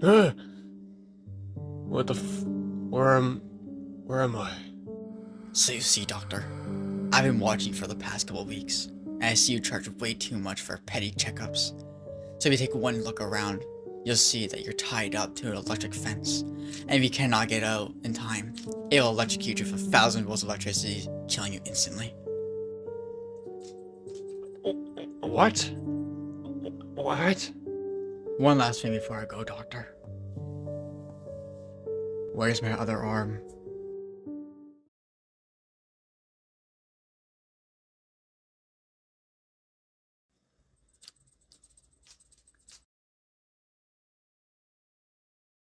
What the where am I? So you see, Doctor, I've been watching for the past couple weeks, and I see you charge way too much for petty checkups. So if you take one look around, you'll see that you're tied up to an electric fence, and if you cannot get out in time, it will electrocute you for 1,000 volts of electricity, killing you instantly. What? What? One last thing before I go, Doctor. Where's my other arm?